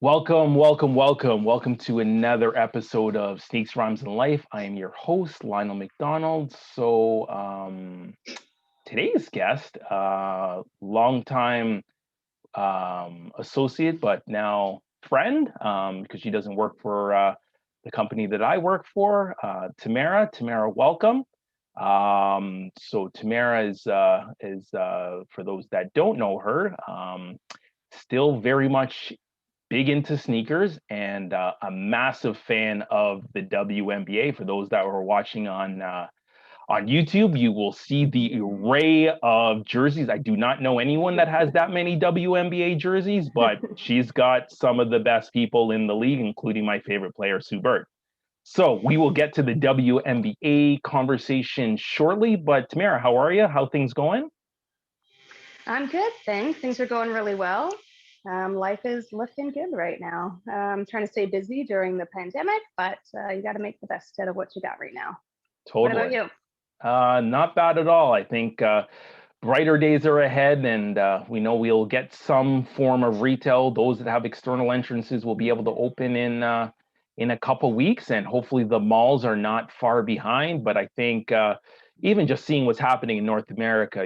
Welcome, welcome, welcome. Welcome to another episode of Sneaks, Rhymes, and Life. I am your host, Lionel McDonald. Today's guest, longtime associate, but now friend, because she doesn't work for the company that I work for, Tamara. Tamara, welcome. Tamara is for those that don't know her, still very much big into sneakers and a massive fan of the WNBA. For those that were watching on YouTube, you will see the array of jerseys. I do not know anyone that has that many WNBA jerseys, but she's got some of the best people in the league, including my favorite player, Sue Bird. So we will get to the WNBA conversation shortly. But Tamara, how are you? How things going? I'm good, thanks. Things are going really well. Life is looking good right now. I'm trying to stay busy during the pandemic, but you got to make the best out of what you got right now. Totally. What about you? Not bad at all. I think brighter days are ahead, and we know we'll get some form of retail. Those that have external entrances will be able to open in a couple weeks, and hopefully the malls are not far behind. But I think even just seeing what's happening in North America,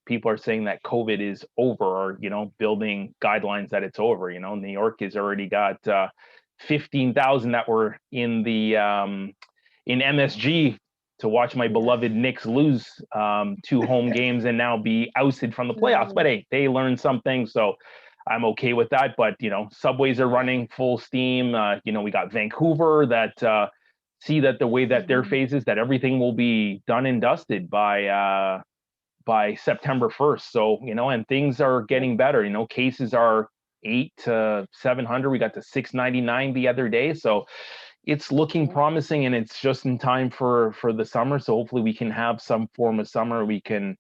people are saying that COVID is over, or building guidelines that it's over. New York has already got 15,000 that were in the in MSG to watch my beloved Knicks lose 2 home games and now be ousted from the playoffs. But hey, they learned something, so I'm okay with that. But subways are running full steam. We got Vancouver that see that the way that their phase is, that everything will be done and dusted by September 1st. So and things are getting better. Cases are 8 to 700. We got to 699 the other day. So it's looking promising, and it's just in time for the summer. So hopefully we can have some form of summer. We can,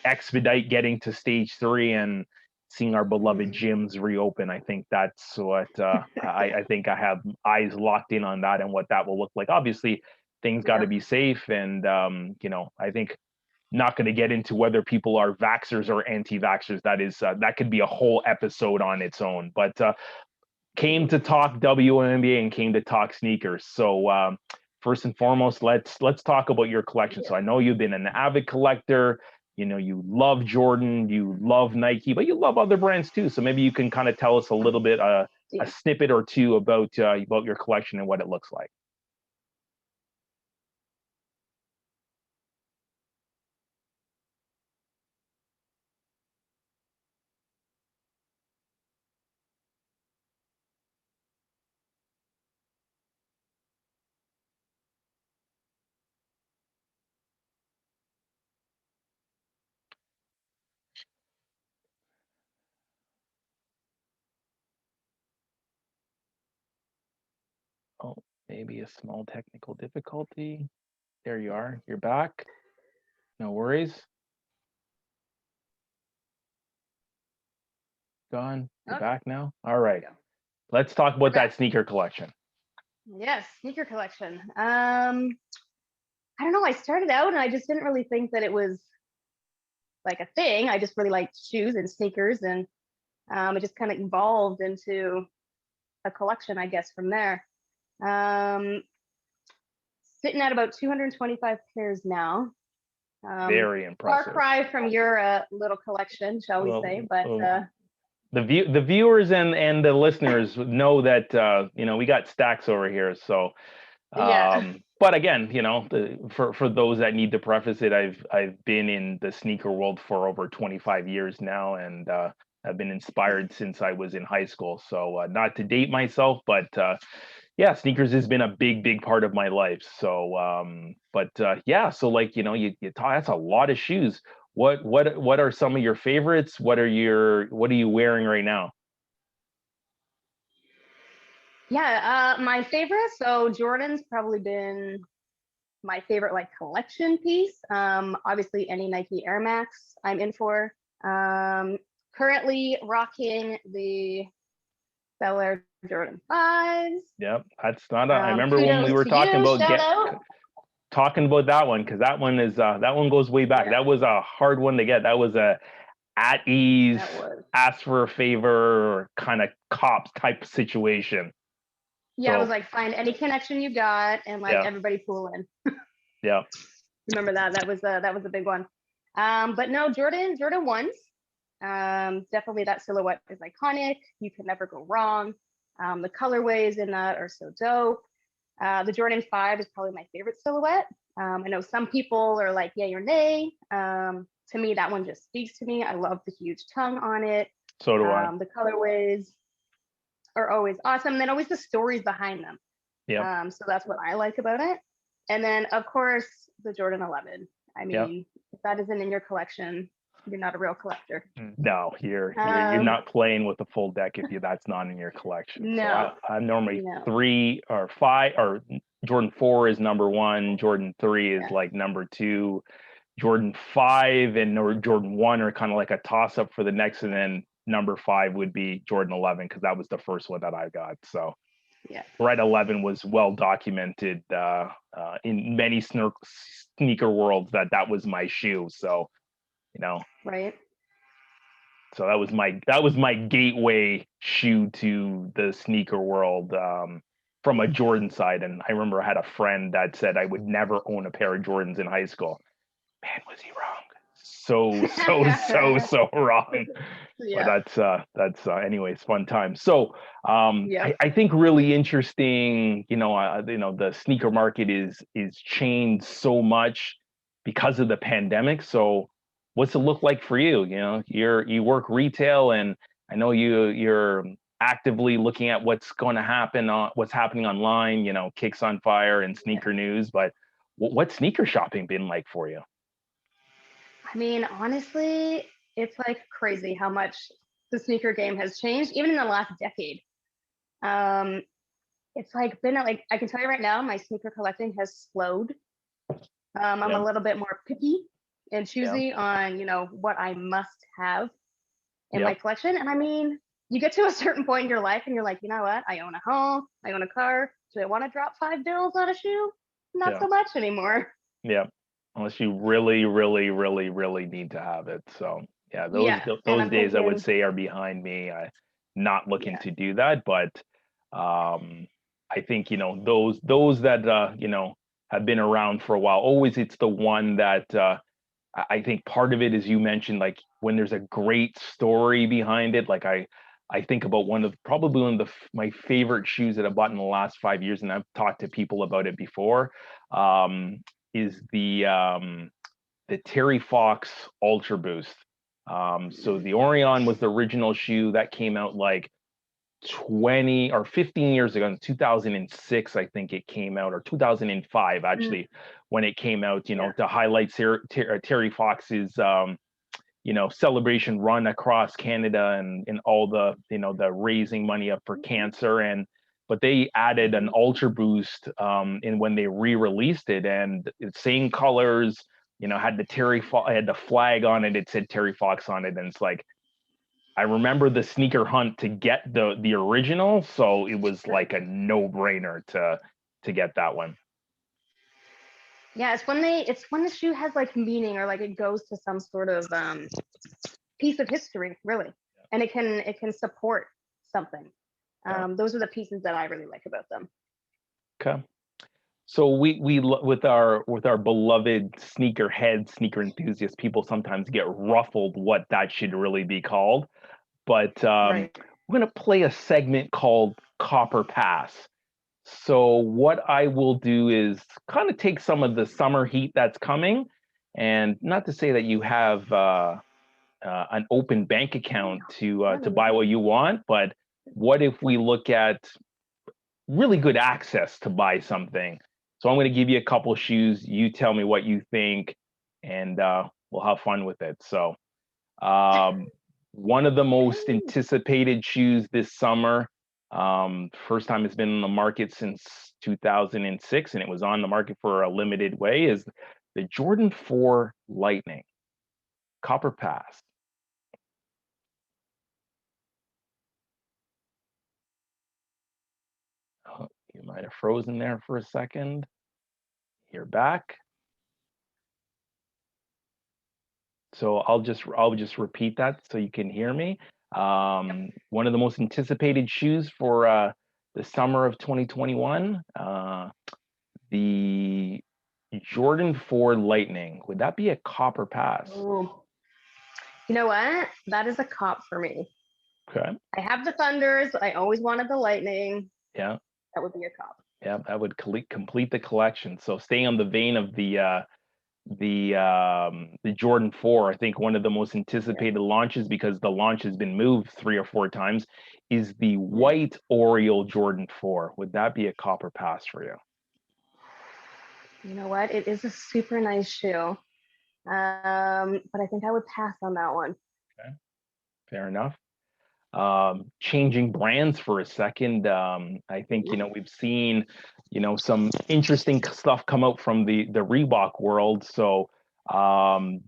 expedite getting to stage 3 and seeing our beloved gyms reopen. I think that's what I think I have eyes locked in on that and what that will look like. Obviously, things got to be safe, and I think not going to get into whether people are vaxxers or anti-vaxxers. That could be a whole episode on its own. But came to talk WNBA and came to talk sneakers. So first and foremost, let's talk about your collection. So I know you've been an avid collector. You love Jordan, you love Nike, but you love other brands too. So maybe you can kind of tell us a little bit, a snippet or two about your collection and what it looks like. Oh, maybe a small technical difficulty. There you are. You're back. No worries. Gone. You're back now. All right. Let's talk about that sneaker collection. Yes, sneaker collection. I don't know. I started out and I just didn't really think that it was like a thing. I just really liked shoes and sneakers, and it just kind of evolved into a collection, I guess, from there. Sitting at about 225 pairs now. Very impressive. Far cry from your little collection, shall we say? But the viewers and the listeners know that we got stacks over here. So, but again, for those that need to preface it, I've been in the sneaker world for over 25 years now, and I've been inspired since I was in high school. So, not to date myself, but yeah, sneakers has been a big part of my life. So, yeah, so like you talk, that's a lot of shoes. What are some of your favorites? What are you wearing right now? Yeah, my favorite. So Jordan's probably been my favorite like collection piece. Obviously any Nike Air Max I'm in for. Currently rocking the Bel Air Jordan 5s. Yep, that's not. I remember when we were talking about talking about that one, because that one goes way back. Yeah. That was a hard one to get. That was a at ease, That was. ask for a favor, kind of cops type situation. Yeah, it was So like find any connection you got and like yeah, everybody pool in. yeah, Remember that? That was a big one. But no, Jordan ones. Definitely that silhouette is iconic. You can never go wrong. The colorways in that are so dope. The Jordan 5 is probably my favorite silhouette. I know some people are like yay or nay. To me, that one just speaks to me. I love the huge tongue on it. so do I. The colorways are always awesome. And then always the stories behind them. Yep, So that's what I like about it. And then, of course, the Jordan 11. I yep. mean, if that isn't in your collection, you're not a real collector. No, you're Um, not playing with the full deck if that's not in your collection. So no, I'm normally no. 3 or 5, or Jordan 4 is number one, Jordan 3 is Yeah, like number two, Jordan 5 and or Jordan 1 are kind of like a toss up for the next, and then number 5 would be Jordan 11 because that was the first one that I got. So yeah, Red 11 was well documented in many sneaker worlds that was my shoe. So you know, right. so that was my gateway shoe to the sneaker world, from a Jordan side. And I remember I had a friend that said I would never own a pair of Jordans in high school. Man, was he wrong? So wrong. But Yeah, that's anyways, fun time. So yeah, I think really interesting. The sneaker market is changed so much because of the pandemic. So what's it look like for you? You work retail, and I know you're actively looking at what's going to happen on what's happening online. Kicks on Fire and yeah. Sneaker News. But what's sneaker shopping been like for you? I mean, honestly, it's like crazy how much the sneaker game has changed, even in the last decade. Um, it's like been like I can tell you right now, my sneaker collecting has slowed. I'm Yeah, a little bit more picky and yeah, choosy on what I must have in my yep, collection. And I mean, you get to a certain point in your life and you're like, you know what? I own a home, I own a car. Do I want to drop $5 on a shoe? Not yeah. so much anymore. Yeah, unless you really, really, really, really need to have it. So yeah, those Yeah. And those I'm days I would thinking, say are behind me. I not looking yeah, to do that, but I think those that have been around for a while. Always, it's the one that I think part of it is you mentioned, like when there's a great story behind it. Like I think about probably one of my favorite shoes that I bought in the last 5 years, and I've talked to people about it before. Is the Terry Fox Ultra Boost. So the Orion was the original shoe that came out like 20 or 15 years ago, in 2006, I think it came out, or 2005 mm, actually, when it came out, yeah, to highlight Terry Fox's celebration run across Canada, and all the raising money up for cancer. But they added an mhm. Ultra Boost in when they re-released it, and it's same colors, had had the flag on it. It said Terry Fox on it, and it's like I remember the sneaker hunt to get the original, so it was like a no-brainer to get that one. Yeah, it's when the shoe has like meaning or like it goes to some sort of piece of history, really, and it can support something. Yeah. Those are the pieces that I really like about them. Okay. So with our beloved sneakerhead, sneaker enthusiasts, people sometimes get ruffled what that should really be called. But Right. we're gonna play a segment called Copper Pass. So what I will do is kind of take some of the summer heat that's coming, and not to say that you have an open bank account to buy what you want, but what if we look at really good access to buy something? So I'm going to give you a couple of shoes. You tell me what you think, and we'll have fun with it. So um, one of the most Okay. anticipated shoes this summer. First time it's been on the market since 2006, and it was on the market for a limited way, is the Jordan 4 Lightning Copper Pass. Oh, you might have frozen there for a second. You're back. So I'll just repeat that so you can hear me. One of the most anticipated shoes for the summer of 2021, the Jordan 4 Lightning. Would that be a cop or pass? Ooh. You know what? That is a cop for me. Okay. I have the Thunders. I always wanted the Lightning. Yeah. That would be a cop. Yeah, that would complete the collection. So staying on the vein of the Jordan 4, I think one of the most anticipated launches, because the launch has been moved 3 or 4 times, is the white Oriole Jordan 4. Would that be a cop or pass for you? You know what? It is a super nice shoe. But I think I would pass on that one. Okay, fair enough. Changing brands for a second, I think, we've seen, some interesting stuff come out from the Reebok world. So the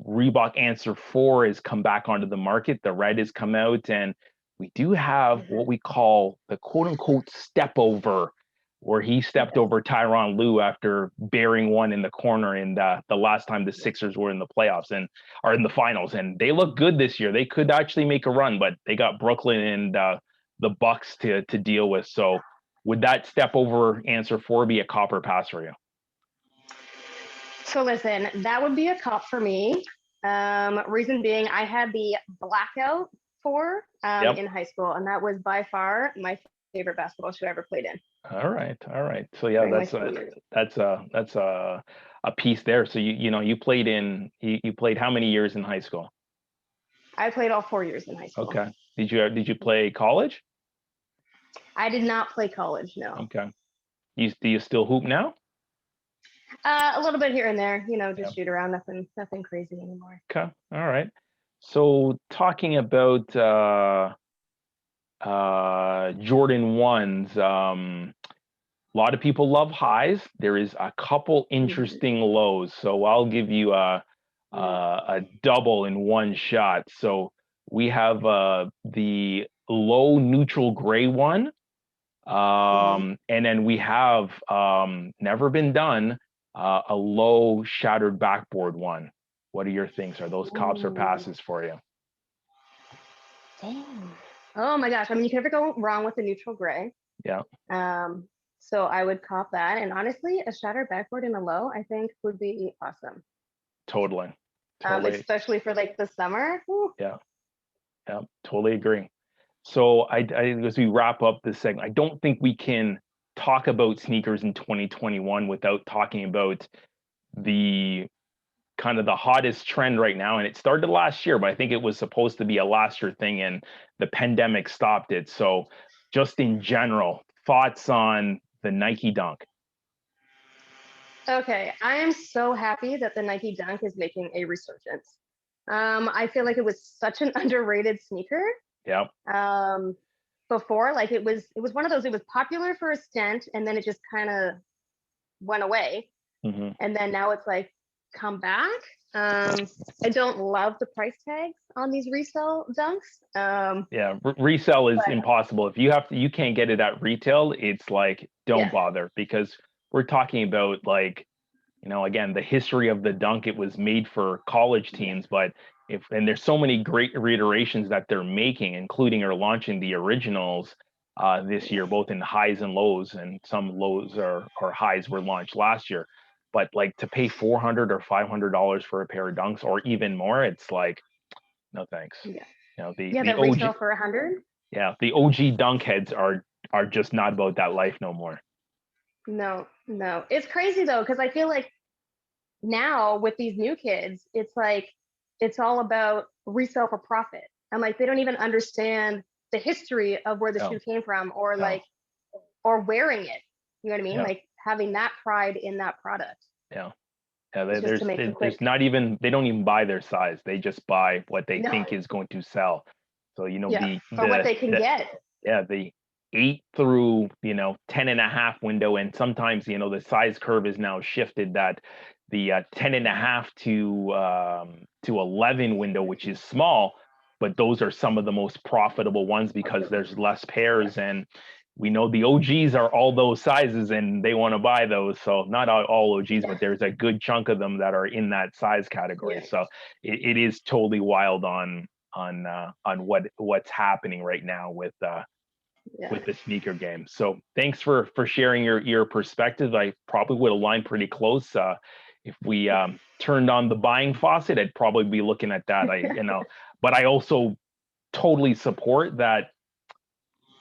Reebok Answer 4 has come back onto the market. The red has come out, and we do have what we call the quote unquote step over, where he stepped over Tyronn Lue after burying one in the corner in the last time the Sixers were in the playoffs and are in the finals. And they look good this year. They could actually make a run, but they got Brooklyn and the Bucks to deal with. So would that step over Answer 4 be a cop or pass for you? So listen, that would be a cop for me. Reason being, I had the Blackout 4 in high school, and that was by far my favorite basketball shoe I ever played in. All right. So yeah, that's a piece there. So you played you played how many years in high school? I played all 4 years in high school. Okay. Did you play college? I did not play college, no. Okay. Do you still hoop now? A little bit here and there, just shoot around, nothing crazy anymore. Okay. All right. So talking about Jordan 1s, a lot of people love highs. There is a couple interesting lows. So I'll give you a double in one shot. So we have the low neutral gray one. And then we have never been done, a low shattered backboard one. What are your things? Are those cops or passes for you? Damn. Oh my gosh. I mean, you can never go wrong with the neutral gray. Yeah. So I would cop that. And honestly, a shattered backboard in a low, I think would be awesome. Totally. Especially for like the summer. Woo. Yeah. Totally agree. So I as we wrap up this segment, I don't think we can talk about sneakers in 2021 without talking about the kind of the hottest trend right now. And it started last year, but I think it was supposed to be a last year thing and the pandemic stopped it. So just in general, thoughts on the Nike Dunk? Okay, I am so happy that the Nike Dunk is making a resurgence. I feel like it was such an underrated sneaker. Yeah. Before, like it was one of those, it was popular for a stint and then it just kind of went away. And then now it's like come back. I don't love the price tags on these resale dunks. Resell is impossible. If you can't get it at retail, it's like don't bother, because we're talking about like, again, the history of the dunk. It was made for college teams, but and there's so many great reiterations that they're making, including or launching the originals this year, both in highs and lows, and some lows or highs were launched last year. But like to pay $400 or $500 for a pair of dunks or even more, it's like, no thanks. The OG, retail for $100. Yeah, the OG dunk heads are just not about that life no more. No, it's crazy though, because I feel like now with these new kids, it's like it's all about resale for profit. I'm like, they don't even understand the history of where the shoe came from, or or wearing it. You know what I mean? Yeah. Like having that pride in that product. Yeah. There's not even, they don't even buy their size. They just buy what they think is going to sell. So, what they can get. Yeah. The 8 through, 10.5 window. And sometimes, the size curve is now shifted, that the 10.5 to 11 window, which is small, but those are some of the most profitable ones because there's less pairs. And we know the OGs are all those sizes and they want to buy those. So not all OGs, but there's a good chunk of them that are in that size category. So it is totally wild on what's happening right now with the sneaker game. So thanks for sharing your perspective. I probably would align pretty close. If we turned on the buying faucet, I'd probably be looking at that. But I also totally support that.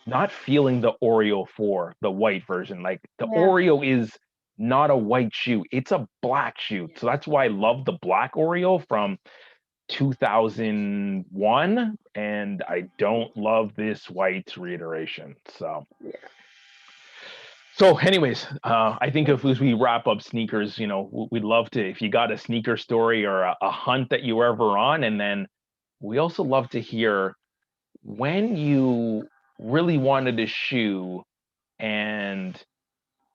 Not feeling the Oreo for the white version. Like the Oreo is not a white shoe, it's a black shoe. So that's why I love the black Oreo from 2001, and I don't love this white reiteration. So anyways, I think as we wrap up sneakers, we'd love to, if you got a sneaker story or a hunt that you were ever on, and then we also love to hear when you really wanted a shoe and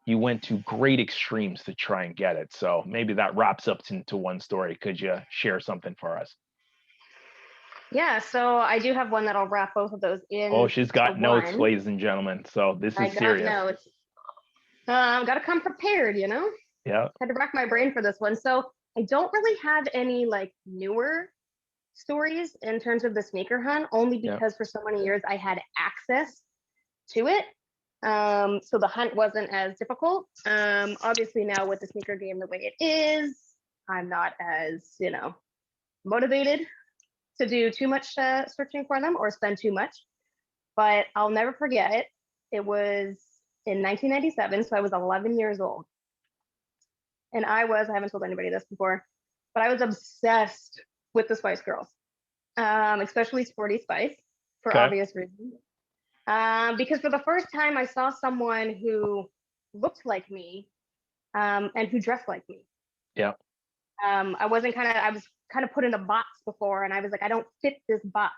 you went to great extremes to try and get it. So maybe that wraps up into one story. Could you share something for us? Yeah, so I do have one that'll wrap both of those in. Oh, she's got notes, ladies and gentlemen. So this is serious. Notes. Got to come prepared, Yeah. Had to rack my brain for this one. So I don't really have any like newer stories in terms of the sneaker hunt, only because for so many years I had access to it. So the hunt wasn't as difficult. Obviously now with the sneaker game the way it is, I'm not as, motivated to do too much searching for them or spend too much. But I'll never forget it. It was in 1997, so I was 11 years old. And I haven't told anybody this before, but I was obsessed with the Spice Girls, especially Sporty Spice, for obvious reasons. Because for the first time, I saw someone who looked like me and who dressed like me. Yeah. I was kind of put in a box before, and I was like, I don't fit this box.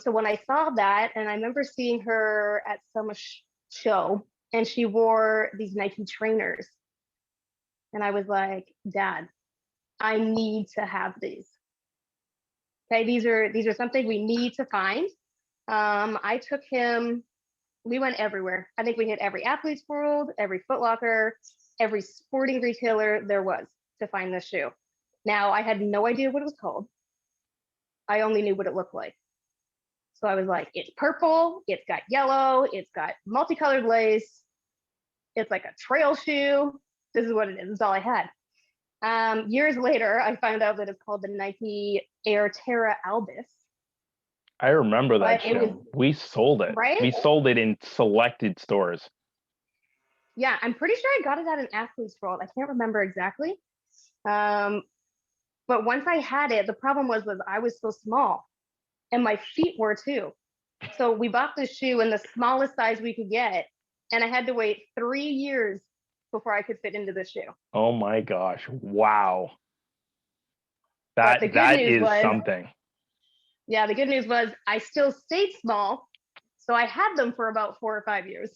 So when I saw that, and I remember seeing her at some show, and she wore these Nike trainers, and I was like, Dad, I need to have these. Okay, these are something we need to find. I took him, we went everywhere. I think we hit every Athlete's World, every Foot Locker, every sporting retailer there was to find this shoe. Now, I had no idea what it was called. I only knew what it looked like. So I was like, it's purple, it's got yellow, it's got multicolored lace, it's like a trail shoe. This is what it is. This is all I had. Years later, I found out that it's called the Nike Air Terra Albus. I remember that shoe. We sold it. Right? We sold it in selected stores. Yeah, I'm pretty sure I got it at an Athlete's World. I can't remember exactly. But once I had it, the problem was I was so small, and my feet were too. So we bought this shoe in the smallest size we could get, and I had to wait 3 years before I could fit into the shoe. Oh my gosh! Wow, that is something. Yeah, the good news was I still stayed small, so I had them for about 4 or 5 years.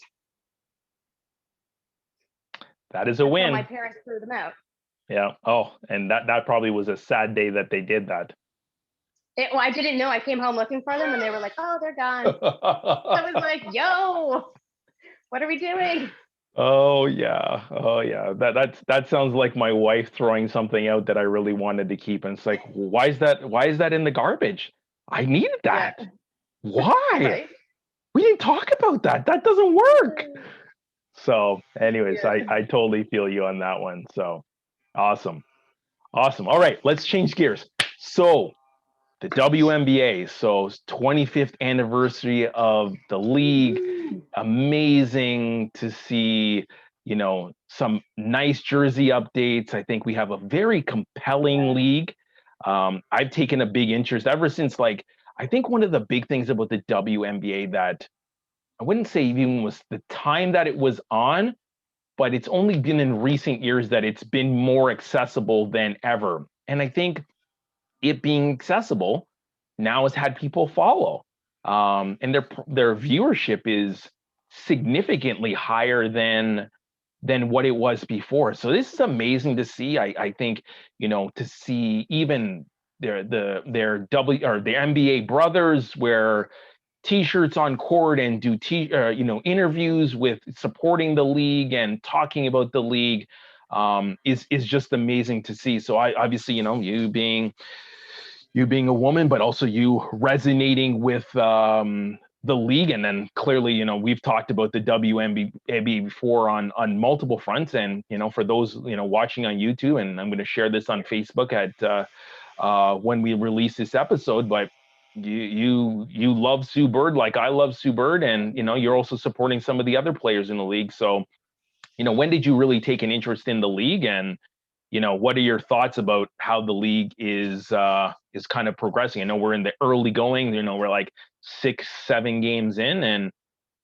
That is a win. My parents threw them out. Yeah. Oh, and that probably was a sad day that they did that. Well, I didn't know. I came home looking for them, and they were like, "Oh, they're gone." I was like, "Yo, what are we doing?" Oh yeah. That sounds like my wife throwing something out that I really wanted to keep, and it's like, why is that in the garbage? I needed that. Yeah. Why? Right? We didn't talk about that. That doesn't work. So, anyways, I totally feel you on that one. So, awesome. All right, let's change gears. So, the WNBA, so 25th anniversary of the league. Amazing to see, some nice jersey updates. I think we have a very compelling league. I've taken a big interest ever since, I think one of the big things about the WNBA that I wouldn't say even was the time that it was on, but it's only been in recent years that it's been more accessible than ever. And I think it being accessible now has had people follow. And their viewership is significantly higher than what it was before. So this is amazing to see. I think, to see even their NBA brothers, where t-shirts on court and do interviews with supporting the league and talking about the league is just amazing to see. So I obviously, you being a woman, but also you resonating with the league. And then clearly, we've talked about the WNBA before on multiple fronts. And, for those, watching on YouTube, and I'm going to share this on Facebook at when we release this episode, but you love Sue Bird like I love Sue Bird, and, you're also supporting some of the other players in the league. So, when did you really take an interest in the league, and what are your thoughts about how the league is kind of progressing? I know we're in the early going, we're like 6-7 games in, and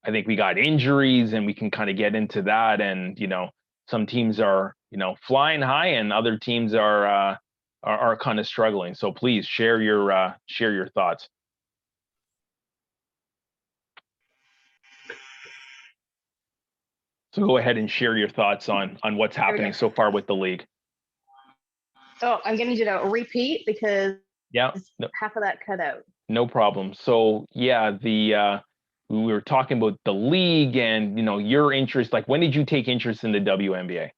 I think we got injuries, and we can kind of get into that. And, some teams are, flying high, and other teams are kind of struggling. So please share your thoughts. So go ahead and share your thoughts on what's happening so far with the league. Oh, I'm going to need you to repeat because Yeah, half of that cut out. No problem. So yeah, we were talking about the league and your interest. Like, when did you take interest in the WNBA?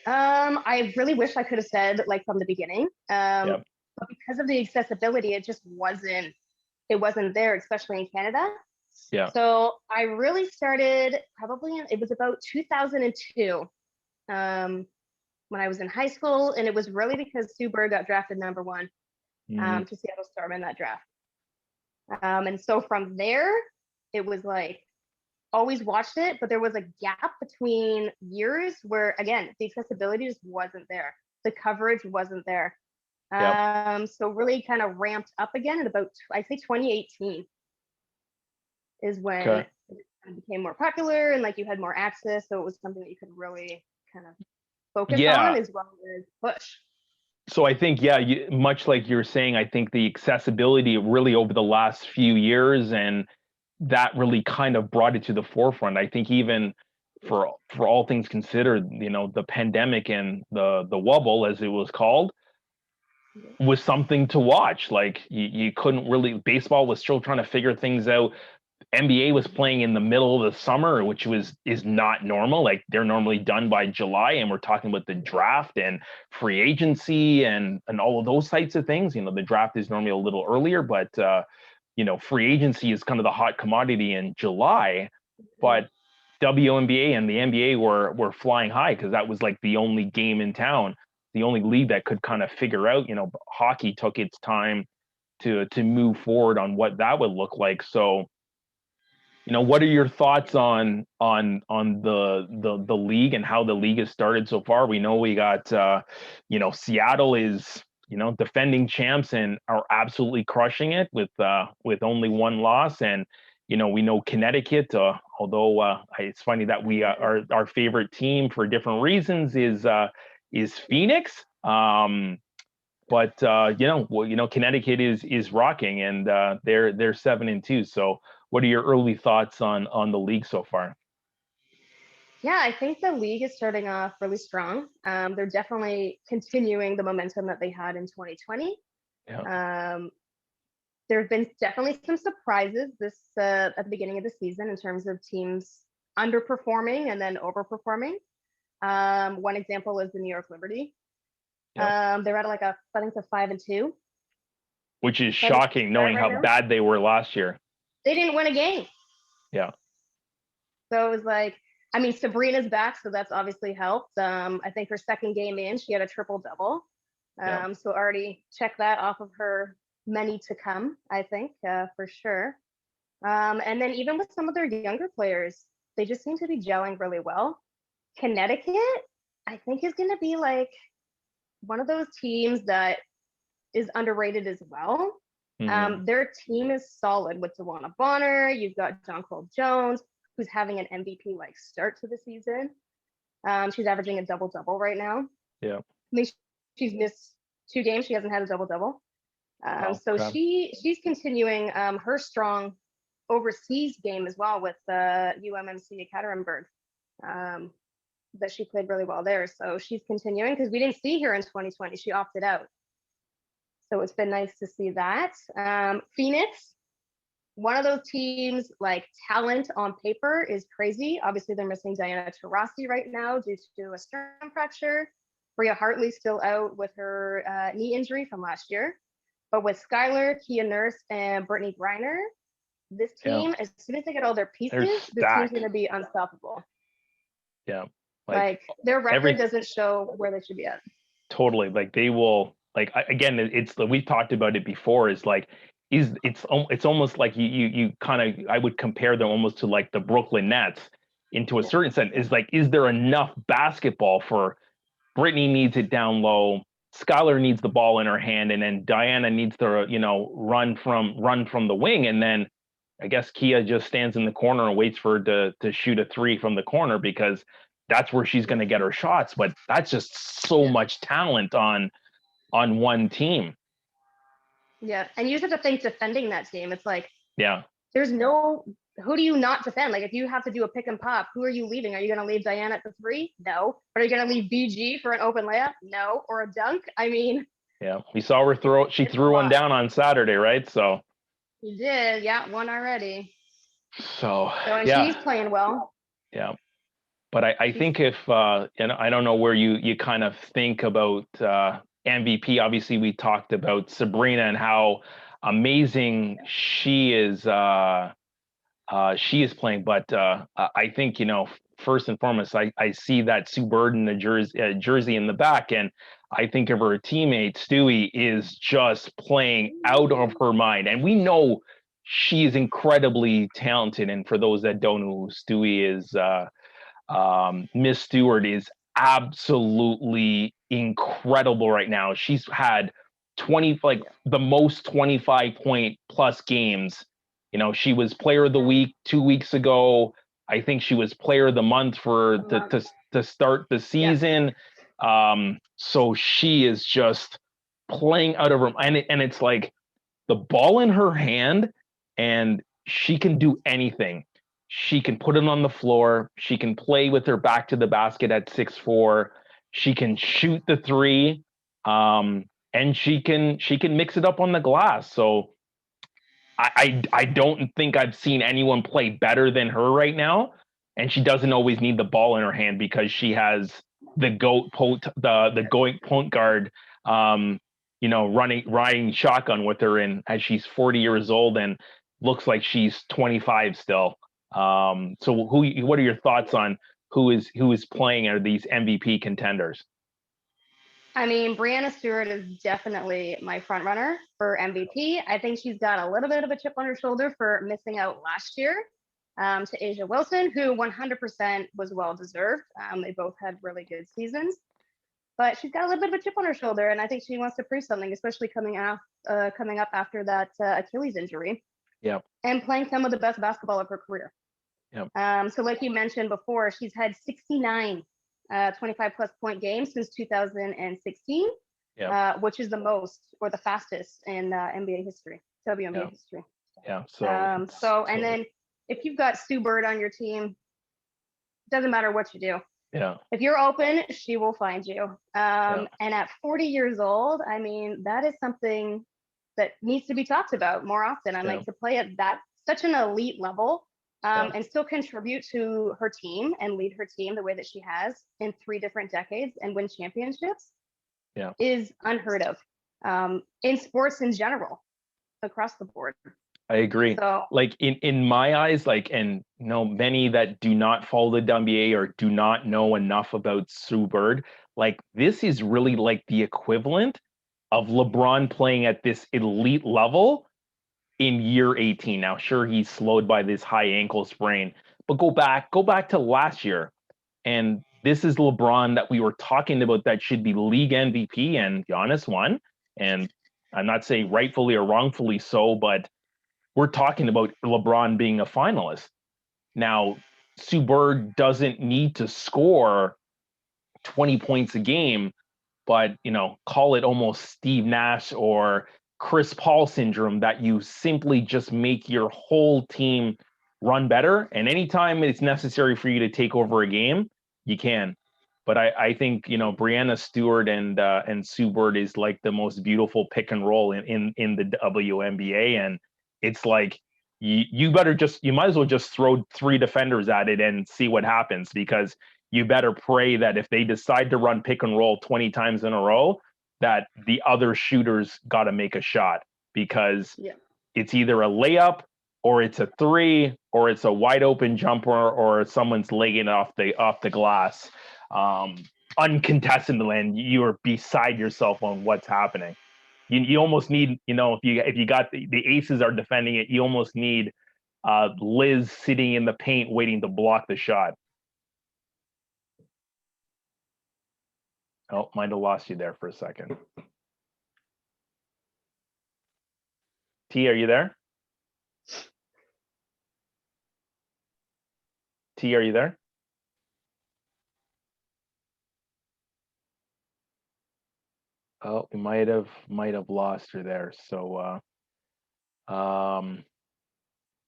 I really wish I could have said like from the beginning. Yep. But because of the accessibility, it just wasn't there, especially in Canada. Yeah. So I really started it was about 2002. When I was in high school, and it was really because Sue Bird got drafted number 1 to Seattle Storm in that draft. And so from there, it was like always watched it, but there was a gap between years where, again, the accessibility just wasn't there. The coverage wasn't there. Yep. So really kind of ramped up again at about, I say 2018 is when it kind of became more popular, and like you had more access. So it was something that you could really kind of focus on as well as push. So I think, much like you're saying, I think the accessibility really over the last few years, and that really kind of brought it to the forefront. I think even for all things considered, the pandemic and the wobble, as it was called, was something to watch. Like you couldn't really, baseball was still trying to figure things out. NBA was playing in the middle of the summer, which is not normal. Like they're normally done by July, and we're talking about the draft and free agency and all of those types of things. The draft is normally a little earlier, but free agency is kind of the hot commodity in July. But WNBA and the NBA were flying high because that was like the only game in town, the only league that could kind of figure out. Hockey took its time to move forward on what that would look like. So, what are your thoughts on the league and how the league has started so far? We know we got Seattle is defending champs and are absolutely crushing it with only one loss, and we know Connecticut, although it's funny that we our favorite team for different reasons is Phoenix. But Connecticut is rocking, and they're 7-2. So what are your early thoughts on the league so far? Yeah, I think the league is starting off really strong. They're definitely continuing the momentum that they had in 2020. Yeah. There have been definitely some surprises at the beginning of the season in terms of teams underperforming and then overperforming. One example is the New York Liberty. Yep. They're at I think they're 5-2. Which is shocking, knowing how bad they were last year. They didn't win a game. Yeah. So it was Sabrina's back, so that's obviously helped. I think her second game in, she had a triple-double. So already check that off of her many to come, I think, for sure. And then even with some of their younger players, they just seem to be gelling really well. Connecticut, I think, is going to be like one of those teams that is underrated as well. Mm-hmm. Their team is solid with Dewana Bonner. You've got Jonquel Jones, who's having an MVP-like start to the season. She's averaging a double-double right now. Yeah. She's missed 2 games. She hasn't had a double-double. She's continuing her strong overseas game as well with UMMC Ekaterinburg. That she played really well there. So she's continuing because we didn't see her in 2020. She opted out. So it's been nice to see that. Phoenix, one of those teams, like talent on paper is crazy. Obviously, they're missing Diana Taurasi right now due to a sternum fracture. Bria Hartley still out with her knee injury from last year. But with Skylar, Kia Nurse, and Brittany Griner, this team, as soon as they get all their pieces, this team's going to be unstoppable. Yeah. Like their record doesn't show where they should be at. Totally. Like they will, like, again, it's we've talked about it before, is like, it's almost like you kind of, I would compare them almost to like the Brooklyn Nets into a certain sense. Is like, is there enough basketball for Brittany needs it down low, Skylar needs the ball in her hand, and then Diana needs to, run from the wing, and then I guess Kia just stands in the corner and waits for her to shoot a three from the corner, because that's where she's going to get her shots. But that's just so much talent on one team. Yeah, and you just have to think defending that team. It's like, there's no, who do you not defend? Like if you have to do a pick and pop, who are you leaving? Are you going to leave Diana at the three? No. Are you going to leave BG for an open layup? No. Or a dunk? I mean, we saw her she threw one down on Saturday, right? So you did, one already. So and she's playing well. Yeah. But I think if and I don't know where you kind of think about MVP. Obviously, we talked about Sabrina and how amazing she is playing. But I think, first and foremost, I see that Sue Bird in the jersey in the back, and I think of her teammate Stewie is just playing out of her mind, and we know she is incredibly talented. And for those that don't know who Stewie is, Miss Stewart is absolutely incredible right now. She's had the most 25-point plus games. She was player of the week 2 weeks ago. I think she was player of the month to start the season. So she is just playing out of her, and it's like the ball in her hand, and she can do anything. She can put it on the floor. She can play with her back to the basket at 6'4". She can shoot the three, and she can mix it up on the glass. So I don't think I've seen anyone play better than her right now. And she doesn't always need the ball in her hand because she has the going point guard, riding shotgun with her as she's 40 years old and looks like she's 25 still. So what are your thoughts on who is playing out of these MVP contenders? I mean, Breanna Stewart is definitely my front runner for MVP. I think she's got a little bit of a chip on her shoulder for missing out last year to Asia Wilson, who 100% was well deserved. They both had really good seasons, but she's got a little bit of a chip on her shoulder, and I think she wants to prove something, especially coming up after that Achilles injury. Yeah. And playing some of the best basketball of her career. Yeah. So like you mentioned before, she's had 69 25-plus point games since 2016, which is the most or the fastest in NBA history, WNBA history. Yeah. So and then if you've got Sue Bird on your team, doesn't matter what you do. Yeah. If you're open, she will find you. And at 40 years old, I mean, that is something that needs to be talked about more often. I like to play at such an elite level. And still contribute to her team and lead her team the way that she has in 3 different decades and win championships is unheard of in sports in general, across the board. I agree. So, like in my eyes, many that do not follow the WNBA or do not know enough about Sue Bird, like this is really like the equivalent of LeBron playing at this elite level in year 18. Now, sure, he's slowed by this high ankle sprain, but go back to last year. And this is LeBron that we were talking about that should be league MVP, and Giannis won. And I'm not saying rightfully or wrongfully so, but we're talking about LeBron being a finalist. Now, Sue Bird doesn't need to score 20 points a game, but, call it almost Steve Nash or Chris Paul syndrome, that you simply just make your whole team run better. And anytime it's necessary for you to take over a game, you can. But I think, you know, Brianna Stewart and Sue Bird is like the most beautiful pick and roll in the WNBA. And it's like you might as well just throw 3 defenders at it and see what happens, because you better pray that if they decide to run pick and roll 20 times in a row, that the other shooters got to make a shot, because it's either a layup or it's a 3 or it's a wide open jumper or someone's legging off the glass. Uncontested land, you are beside yourself on what's happening. You almost need, you know, if you got the aces are defending it, you almost need Liz sitting in the paint waiting to block the shot. Oh, might have lost you there for a second. T, are you there? T, are you there? Oh, we might have lost her there. So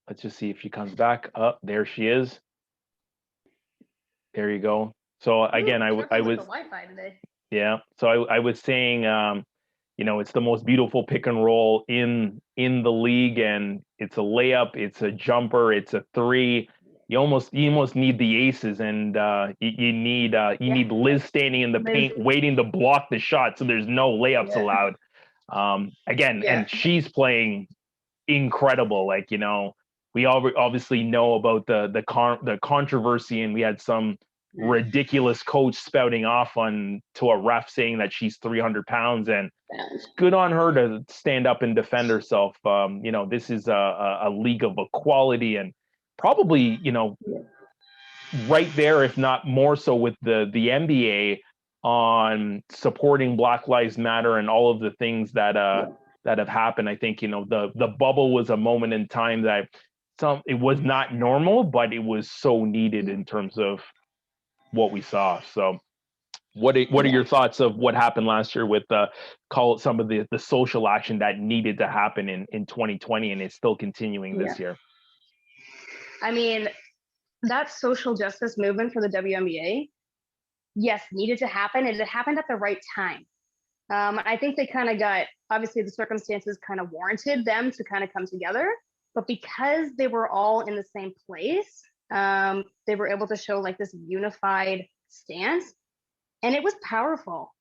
let's just see if she comes back. Oh, there she is. There you go. So again, I was Wi-Fi today. Yeah. So I was saying, you know, it's the most beautiful pick and roll in the league, and it's a layup, it's a jumper, it's a 3. You almost need the aces, and you need Liz standing in the paint waiting to block the shot, so there's no layups allowed. Again, and she's playing incredible. Like, you know, we all obviously know about the controversy, and we had some ridiculous coach spouting off to a ref saying that she's 300 pounds, and it's good on her to stand up and defend herself. You know, this is a league of equality, and probably, you know, right there, if not more so, with the NBA on supporting Black Lives Matter and all of the things that have happened. I think, you know, the bubble was a moment in time that it was not normal, but it was so needed in terms of what we saw. So what are your thoughts of what happened last year with call it some of the social action that needed to happen in 2020 and is still continuing this year? I mean, that social justice movement for the WNBA, yes, needed to happen, and it happened at the right time. I think they kind of got, obviously the circumstances kind of warranted them to kind of come together, but because they were all in the same place, they were able to show like this unified stance, and it was powerful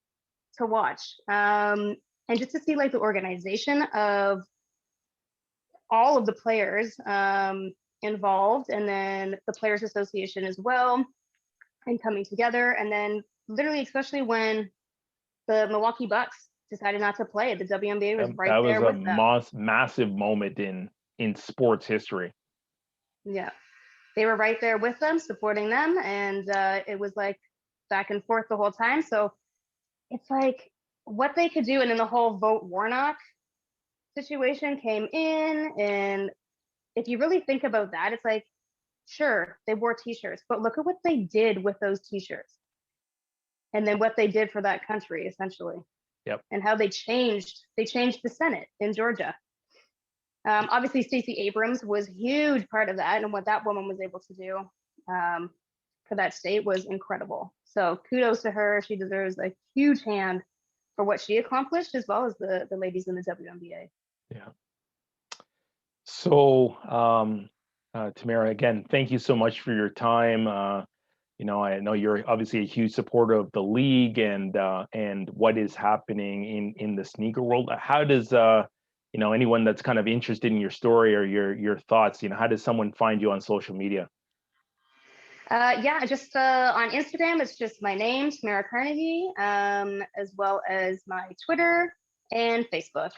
to watch. And just to see like the organization of all of the players involved, and then the Players Association as well, and coming together. And then literally, especially when the Milwaukee Bucks decided not to play, the WNBA was right there with them. That was a massive moment in sports history. Yeah, they were right there with them, supporting them, and it was like back and forth the whole time. So it's like what they could do. And then the whole Vote Warnock situation came in, and if you really think about that, it's like, sure, they wore t-shirts, but look at what they did with those t-shirts, and then what they did for that country, essentially. Yep. And how they changed the Senate in Georgia. Obviously, Stacey Abrams was a huge part of that, and what that woman was able to do for that state was incredible. So kudos to her. She deserves a huge hand for what she accomplished, as well as the ladies in the WNBA. Yeah. So, Tamara, again, thank you so much for your time. You know, I know you're obviously a huge supporter of the league and what is happening in the sneaker world. How does you know, anyone that's kind of interested in your story or your thoughts, you know, how does someone find you on social media? Yeah, just on Instagram, it's just my name, Tamara Carnegie, as well as my Twitter and Facebook.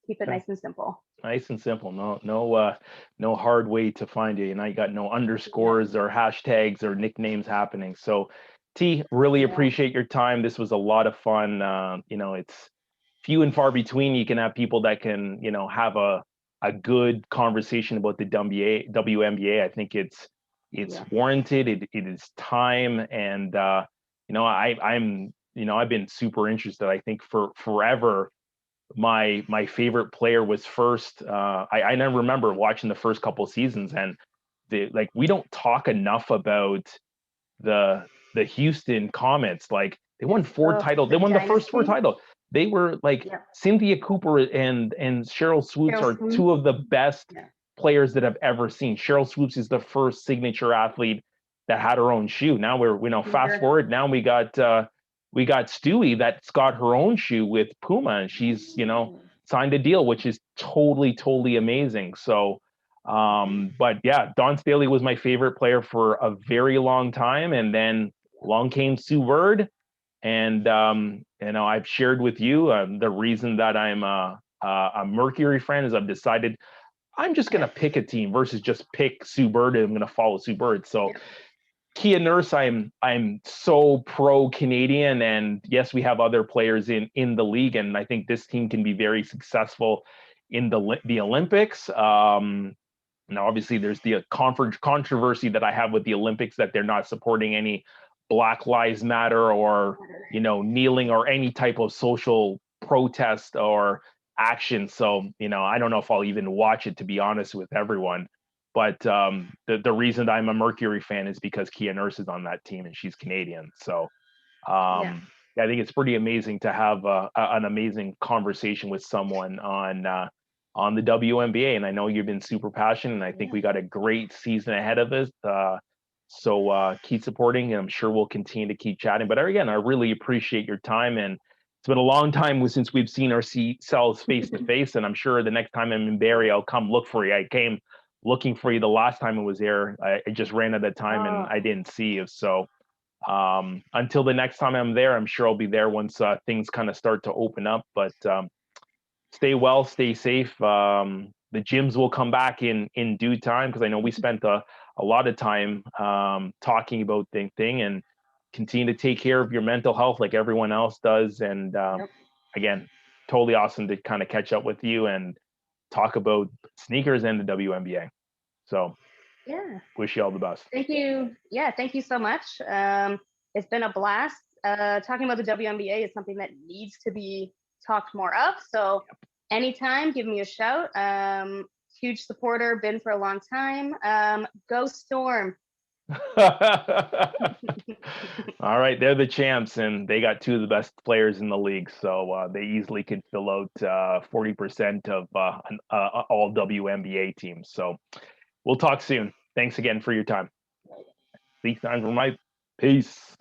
Keep it nice and simple. Nice and simple. No hard way to find you. You know, you got no underscores or hashtags or nicknames happening. So, T, really appreciate your time. This was a lot of fun. You know, it's few and far between. You can have people that can, you know, have a good conversation about the WNBA. I think it's warranted. It is time, and you know, I'm you know, I've been super interested. I think for forever, my favorite player was first. I never remember watching the first couple seasons, and we don't talk enough about the the Houston Comets. Like they won 4 Oh, titles. They the won the first 4 dynasty. titles. They were like Yeah. Cynthia Cooper and Cheryl Swoops Cheryl are Swoop. 2 of the best Yeah. players that I've ever seen. Cheryl Swoops is the first signature athlete that had her own shoe. Now fast forward. Now we got Stewie that's got her own shoe with Puma, and she's signed a deal, which is totally amazing. So, but yeah, Don Staley was my favorite player for a very long time, and then along came Sue Bird, and I've shared with you the reason that I'm a Mercury fan is I've decided I'm just gonna pick a team versus just pick Sue Bird, and I'm gonna follow Sue Bird. So Yeah. Kia Nurse, I'm so pro Canadian, and yes, we have other players in the league, and I think this team can be very successful in the Olympics. Now, obviously, there's the controversy that I have with the Olympics that they're not supporting any Black Lives Matter or kneeling or any type of social protest or action. So I don't know if I'll even watch it, to be honest with everyone. But the reason I'm a Mercury fan is because Kia Nurse is on that team and she's Canadian. So Yeah. I think it's pretty amazing to have an amazing conversation with someone on the WNBA. And I know you've been super passionate, and I think we got a great season ahead of us. So keep supporting, and I'm sure we'll continue to keep chatting. But again, I really appreciate your time, and it's been a long time since we've seen ourselves face to face. And I'm sure the next time I'm in Barrie, I'll come look for you. I came looking for you the last time I was there. I just ran out of time and I didn't see you. So until the next time I'm there, I'm sure I'll be there once things kind of start to open up. But stay well, stay safe. The gyms will come back in due time, because I know we spent a lot of time talking about thing, and continue to take care of your mental health like everyone else does. And again, totally awesome to kind of catch up with you and talk about sneakers and the WNBA. So Yeah. wish you all the best. Thank you. Yeah, thank you so much. It's been a blast. Talking about the WNBA is something that needs to be talked more of. So anytime, give me a shout. Huge supporter, been for a long time. Go Storm. All right, they're the champs, and they got 2 of the best players in the league, so they easily could fill out 40% of all WNBA teams. So we'll talk soon. Thanks again for your time. Speak time for my peace.